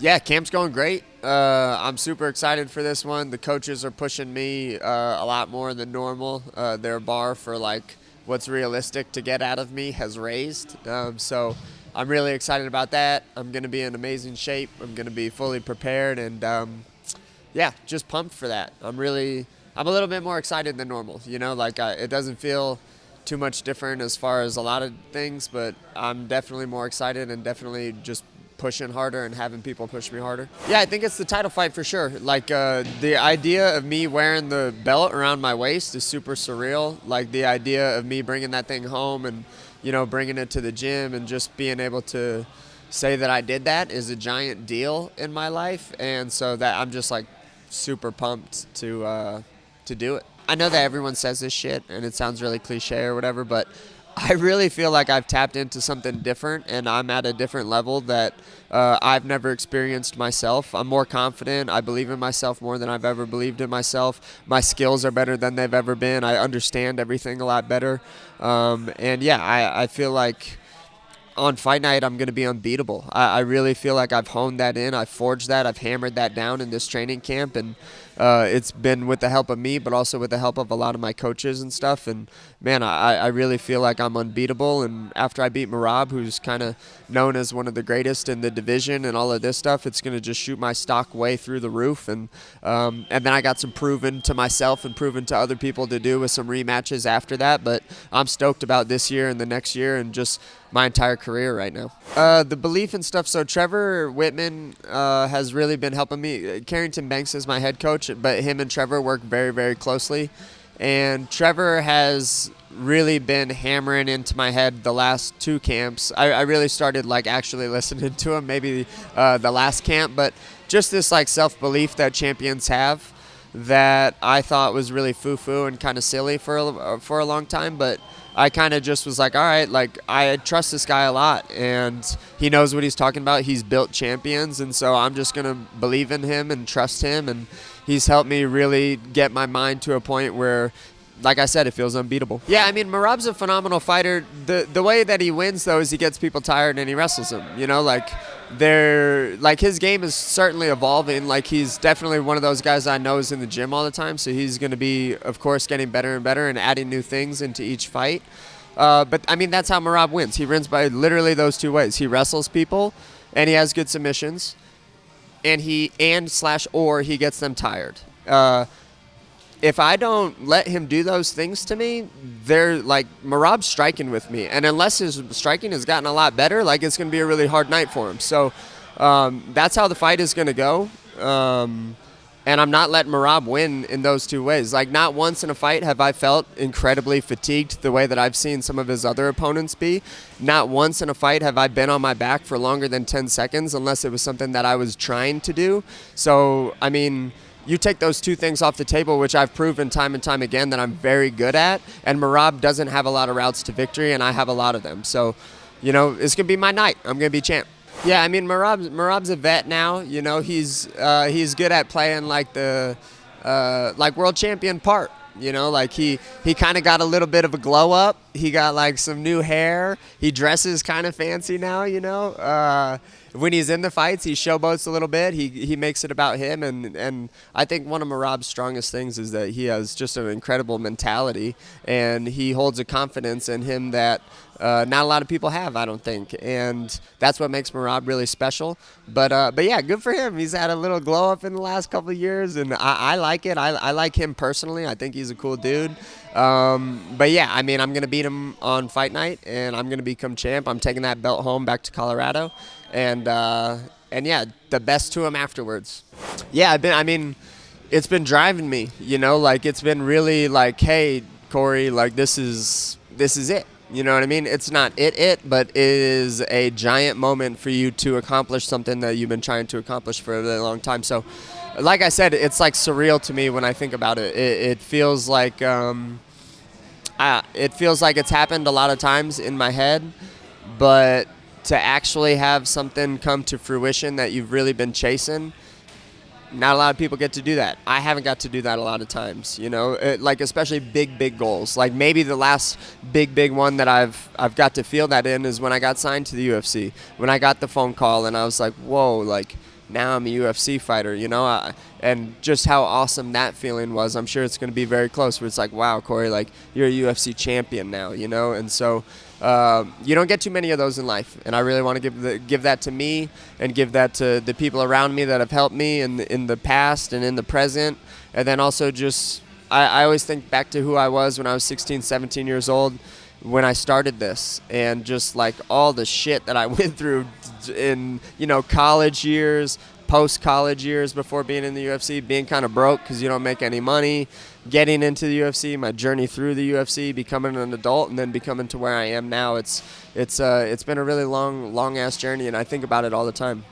Yeah, camp's going great. I'm super excited for this one. The coaches are pushing me a lot more than normal. Their bar for like what's realistic to get out of me has raised. So I'm really excited about that. I'm going to be in amazing shape. I'm going to be fully prepared, and yeah, just pumped for that. I'm a little bit more excited than normal. It doesn't feel too much different as far as a lot of things, but I'm definitely more excited and definitely just pushing harder and having people push me harder. Yeah, I think it's the title fight for sure. The idea of me wearing the belt around my waist is super surreal. Like the idea of me bringing that thing home and, bringing it to the gym and just being able to say that I did that is a giant deal in my life. And so that I'm just like super pumped to do it. I know that everyone says this shit and it sounds really cliche or whatever, but I really feel like I've tapped into something different, and I'm at a different level that I've never experienced myself. I'm more confident. I believe in myself more than I've ever believed in myself. My skills are better than they've ever been. I understand everything a lot better. And yeah, I feel like on fight night, I'm going to be unbeatable. I really feel like I've honed that in. I've forged that. I've hammered that down in this training camp. And it's been with the help of me, but also with the help of a lot of my coaches and stuff. And, man, I really feel like I'm unbeatable. And after I beat Merab, who's kind of known as one of the greatest in the division and all of this stuff, it's going to just shoot my stock way through the roof. And then I got some proven to myself and proven to other people to do with some rematches after that. But I'm stoked about this year and the next year and just my entire career right now. The belief and stuff. So Trevor Whitman has really been helping me. Carrington Banks is my head coach, but him and Trevor work very, very closely. And Trevor has really been hammering into my head the last two camps. I really started like actually listening to him maybe the last camp, but just this like self-belief that champions have that I thought was really foo-foo and kind of silly for a long time, but I kind of just was like, all right, like I trust this guy a lot and he knows what he's talking about. He's built champions, and so I'm just going to believe in him and trust him, and he's helped me really get my mind to a point where, like I said, it feels unbeatable. Yeah, I mean, Merab's a phenomenal fighter. The way that he wins, though, is he gets people tired and he wrestles them. His game is certainly evolving. Like, he's definitely one of those guys I know is in the gym all the time, so he's going to be, of course, getting better and better and adding new things into each fight. But, I mean, that's how Merab wins. He wins by literally those two ways. He wrestles people, and he has good submissions, and he gets them tired. If I don't let him do those things to me, they're like Merab's striking with me, and unless his striking has gotten a lot better, like it's going to be a really hard night for him. So that's how the fight is going to go, and I'm not letting Merab win in those two ways. Like, not once in a fight have I felt incredibly fatigued the way that I've seen some of his other opponents be. Not once in a fight have I been on my back for longer than 10 seconds unless it was something that I was trying to do. So, I mean, you take those two things off the table, which I've proven time and time again that I'm very good at, and Merab doesn't have a lot of routes to victory, and I have a lot of them. So, it's going to be my night. I'm going to be champ. Yeah, I mean, Merab's a vet now. He's good at playing like the world champion part. He kind of got a little bit of a glow up. He got like some new hair. He dresses kind of fancy now, when he's in the fights, he showboats a little bit. He makes it about him, and I think one of Merab's strongest things is that he has just an incredible mentality, and he holds a confidence in him that not a lot of people have, I don't think, and that's what makes Merab really special. But yeah, good for him. He's had a little glow up in the last couple of years, and I like it. I like him personally. I think he's a cool dude. But yeah, I mean, I'm gonna beat him on fight night, and I'm gonna become champ. I'm taking that belt home back to Colorado, and yeah, the best to him afterwards. Yeah, it's been driving me. It's been really like, hey, Cory, like this is it. You know what I mean? It's not but it is a giant moment for you to accomplish something that you've been trying to accomplish for a really long time. So, like I said, it's like surreal to me when I think about it. It feels like it's happened a lot of times in my head, but to actually have something come to fruition that you've really been chasing, not a lot of people get to do that. I haven't got to do that a lot of times, especially big goals. Like maybe the last big one that I've got to feel that in is when I got signed to the UFC. When I got the phone call and I was like, whoa, like now I'm a UFC fighter, you know, and just how awesome that feeling was. I'm sure it's going to be very close where it's like, wow, Cory, like you're a UFC champion now, you know, and so you don't get too many of those in life, and I really want to give that to me and give that to the people around me that have helped me in the past and in the present, and then also just I always think back to who I was when I was 16, 17 years old when I started this, and just like all the shit that I went through in, you know, college years, post-college years before being in the UFC, being kind of broke because you don't make any money, getting into the UFC, my journey through the UFC, becoming an adult, and then becoming to where I am now. It's been a really long ass journey, and I think about it all the time.